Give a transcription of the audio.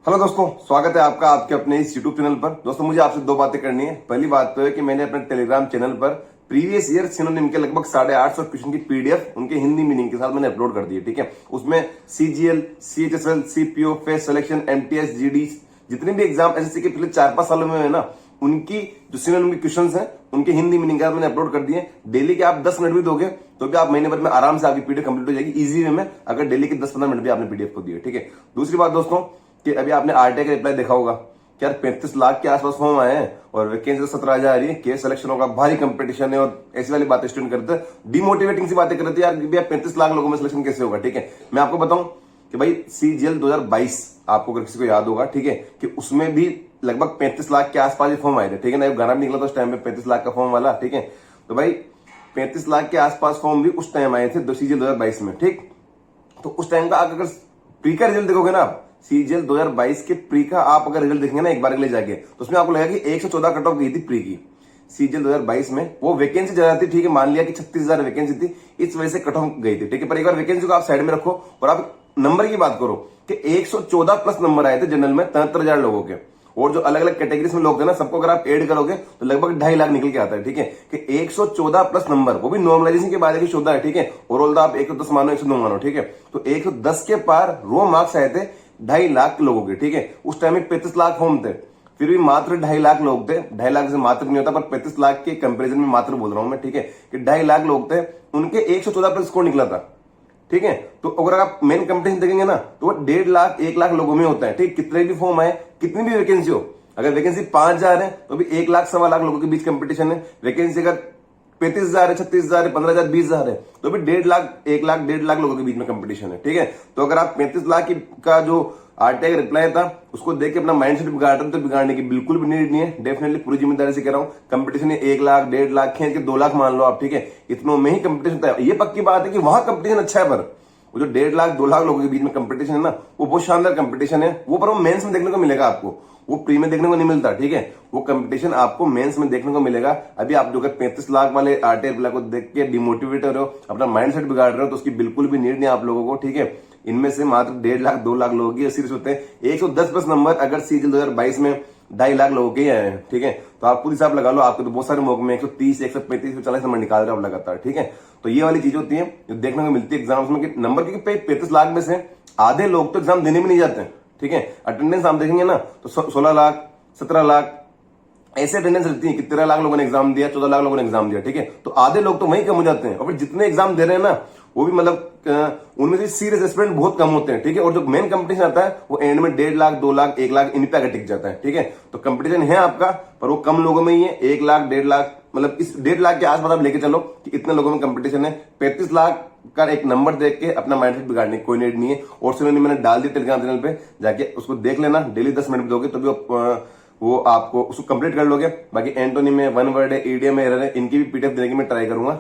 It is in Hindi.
हेलो दोस्तों, स्वागत है आपका आपके अपने इस यूट्यूब चैनल पर। दोस्तों मुझे आपसे दो बातें करनी है। पहली बात तो है कि मैंने अपने टेलीग्राम चैनल पर प्रीवियस ईयर सिनोनिम के लगभग 850 क्वेश्चन की पीडीएफ उनके हिंदी मीनिंग के साथ मैंने अपलोड कर दी है। ठीक है, उसमें CGL, CHSL, CPO, face selection, MTS, GD, जितने भी एग्जाम एसएससी के पिछले 4-5 सालों में है ना, उनकी जो सिनोनिम के क्वेश्चंस हैं उनके हिंदी मीनिंग के साथ मैंने अपलोड कर दिए। डेली के आप 10 मिनट भी दोगे तो भी आप महीने भर में आराम से आपकी पीडीएफ कंप्लीट हो जाएगी इजी वे में, अगर डेली के 10-15 मिनट भी आपने पीडीएफ को दिए। ठीक है, दूसरी बात दोस्तों कि अभी आपने आरटीआई का रिप्लाई देखा होगा कि यार 35 लाख के आसपास फॉर्म आए हैं और वैकेंसी 17,000 आ रही है, केस सिलेक्शन होगा, भारी कंपटीशन है और ऐसी वाली बातें स्टूडेंट करते हैं, डिमोटिवेटिंग सी बातें करते हैं यार भैया 35 लाख लोगों में सिलेक्शन कैसे होगा। ठीक है, मैं आपको बताऊं कि भाई सीजीएल 2022 आपको अगर किसी को याद होगा, ठीक है, कि उसमें भी लगभग 35 लाख के आसपास ही फॉर्म आए थे। ठीक है ना, गाना भी निकला था उस टाइम में 35 लाख का फॉर्म वाला। ठीक है, तो भाई 35 लाख के आसपास फॉर्म भी उस टाइम आए थे सीजीएल 2022 में। ठीक, तो उस टाइम का अगर प्री का रिजल्ट देखोगे ना आप, सीजीएल 2022 के प्री का आप अगर रिजल्ट देखेंगे ना एक बार के लिए जाके, तो उसमें आपको लगेगा कि 114 कट ऑफ गई थी प्री की सीजीएल 2022 में। वो वैकेंसी ज्यादा थी, ठीक है, मान लिया कि 36,000 वैकेंसी थी, इस वजह से कट ऑफ गई थी। ठीक है, पर एक बार वैकेंसी को आप साइड में रखो और आप नंबर की बात करो कि 114 प्लस नंबर आए थे जनरल में 73,000 लोगों के, और जो अलग अलग कैटेगरीज में लोग थे ना, सबको अगर आप ऐड करोगे तो लगभग 2.5 लाख निकल के आता है। ठीक है, कि 114 प्लस नंबर, वो भी नॉर्मलाइजेशन के बाद 14 है। ठीक है, ओवरऑल तो आप 110 मानो, 109 मानो। ठीक है, तो 110 के पार रो मार्क्स आए थे 2.5 लाख लोगों के। ठीक है, उस टाइम में 35 लाख फॉर्म थे, फिर भी मात्र 2.5 लाख लोग थे। 2.5 लाख से मात्र नहीं होता, पर 35 लाख के कंपेरिजन में मात्र बोल रहा हूं मैं। ठीक है, कि 2.5 लाख लोग थे, उनके 114 प्लस स्कोर निकला था। ठीक है, तो अगर आप मेन कंपटीशन देखेंगे ना तो वो 1.5 लाख 1 लाख लोगों में होता है। ठीक, कितने भी फॉर्म आए, कितनी भी वैकेंसी हो, अगर वैकेंसी 5,000 है तो भी 1 लाख 1.25 लाख लोगों के बीच कंपटीशन है। वैकेंसी अगर 35,000 है, 36,000 है, 15,000, 20,000 है, तो भी 1.5 लाख 1 लाख 1.5 लाख लोगों के बीच में कंपटीशन है। ठीक है, तो अगर आप 35 लाख का जो आरटीआई का रिप्लाई था उसको देख के अपना माइंडसेट बिगाड़ रहे हैं तो बिगाड़ने की बिल्कुल भी नीड नहीं है। डेफिनेटली पूरी जिम्मेदारी से कह रहा हूं, कंपटीशन है 1 लाख 1.5 लाख खींच के 2 लाख मान लो आप। ठीक है, इतनों में ही कंपटीशन था। ये पक्की बात है कि वहां कंपटीशन अच्छा है, पर वो जो 1.5 लाख 2 लाख लोगों के बीच में कंपटीशन है ना, वो बहुत शानदार कंपटीशन है। वो पर वो मेंस में देखने को मिलेगा आपको, वो प्री में देखने को नहीं मिलता। ठीक है, वो कंपटीशन आपको मेंस में देखने को मिलेगा। अभी आप जो 35 लाख वाले आरटीआई को देख के डिमोटिवेट हो रहे हो, अपना माइंडसेट बिगाड़ रहे हो, तो उसकी बिल्कुल भी नीड नहीं आप लोगों को। ठीक है, इनमें से मात्र 1.5 लाख 2 लाख लोगों की सीरीज होते हैं। 110 प्लस नंबर अगर सीजीएल 2022 में 2.5 लाख लोगों के ही आए हैं। ठीक है, तो आप खुद हिसाब लगा लो, आपके तो बहुत सारे मौके में 130, 135, 140 नंबर निकाल रहे हो आप लगातार। ठीक है, तो ये वाली चीज होती है जो देखने को मिलती है एग्जाम्स में कि नंबर, क्योंकि 35 लाख में से आधे लोग तो एग्जाम देने में नहीं जाते हैं। ठीक है, अटेंडेंस आप देखेंगे ना तो 16 लाख 17 लाख ऐसे अटेंडेंस रहती है कि 13 लाख लोगों ने एग्जाम दिया, 14 लाख लोगों ने एग्जाम दिया। ठीक है, तो आधे लोग तो वहीं कम हो जाते हैं, और फिर जितने एग्जाम दे रहे हैं ना वो भी मतलब उनमें से सीरियस एस्पिरेंट बहुत कम होते हैं। ठीक है, और जो मेन कंपटीशन आता है वो एंड में 1.5 लाख 2 लाख 1 लाख इन पे आकर टिक जाता है। ठीक है, तो कंपटीशन है आपका, पर वो कम लोगों में ही है। 1 लाख 1.5 लाख, मतलब इस 1.5 लाख के आसपास आप लेके चलो कि इतने लोगों में कंपटीशन है। 35 लाख का एक नंबर देख के अपना माइंडसेट बिगाड़ने की कोई नीड नहीं है। और सिर्फ मैंने डाल दी टेलीग्राम चैनल पे, जाके उसको देख लेना। डेली 10 मिनट दोगे तो भी वो आपको उसको कंप्लीट कर लोगे। बाकी एंटोनी में 1 वर्ड है, ईडीएम में एरर है, इनकी भी पीडीएफ देने की मैं ट्राई करूंगा।